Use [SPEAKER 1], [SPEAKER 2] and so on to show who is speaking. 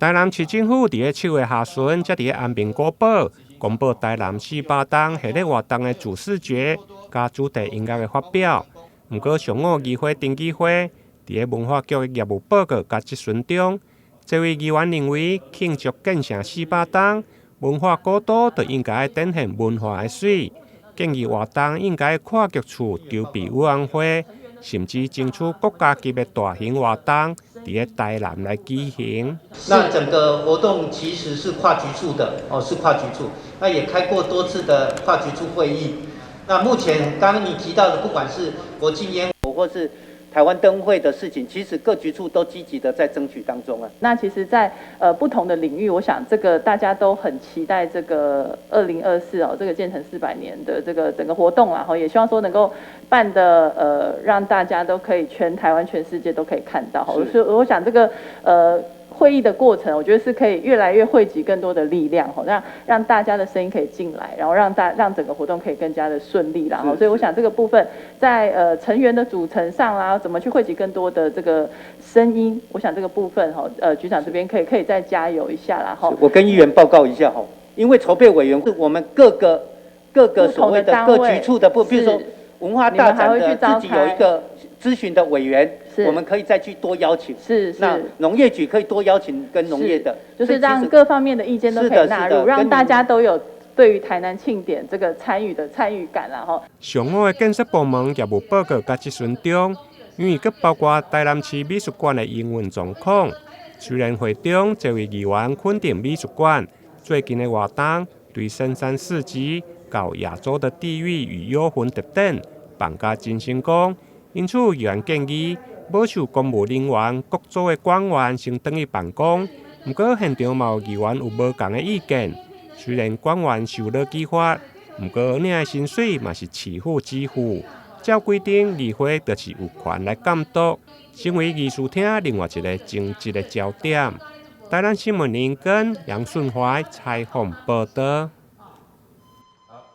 [SPEAKER 1] 台南市政府伫7月下旬，才伫安平古堡公布台南4巴东系列活动的主视觉加主题音乐的发表。不过，上午议会登记会伫文化局的业务报告甲质询中，这位议员认为，庆祝建成4巴东文化古都，就应该展现文化的水。建议活动应该跨局处筹备委员会，甚至争取国家级的大型活动，伫台南来举行。
[SPEAKER 2] 那整个活动其实是跨局处的是跨局处。那也开过多次的跨局处会议。那目前刚刚你提到的，不管是国庆烟火或是台湾灯会的事情，其实各局处都积极的在争取当中啊。
[SPEAKER 3] 那其实在，不同的领域，我想这个大家都很期待这个2024这个建成400年的这个整个活动啊，也希望说能够办的让大家都可以全台湾全世界都可以看到。所以我想这个会议的过程，我觉得是可以越来越汇集更多的力量，让大家的声音可以进来，然后让整个活动可以更加的顺利啦。所以我想这个部分在成员的组成上啦，怎么去汇集更多的这个声音，我想这个部分局长这边可以再加油一下啦。
[SPEAKER 2] 我跟议员报告一下因为筹备委员是我们各个所谓的各局处的比如说文化大展的自己有一个咨询的委员，我们可以再去多邀请。那农业局可以多邀请跟农业的，
[SPEAKER 3] 就是让各方面的意见都可以纳入，让大家都有对于台南庆典这个参与感啦。
[SPEAKER 1] 上午的建设部门业务报告甲质询中，因为佫包括台南市美术馆的营运状况。虽然会中这位议员肯定美术馆最近的活动对深山市集到亚洲的地域与幽魂特点办甲真成功。因此，议员建议保守公务人员、各组的官员先回去办公。不过，现场嘛有议员有无同的意见。虽然官员受到启发，不过领的薪水嘛是市府支付。照规定，议会就是有权来监督，成为议事厅另外一个争执的焦点。台南新闻联跟杨顺华采访报道。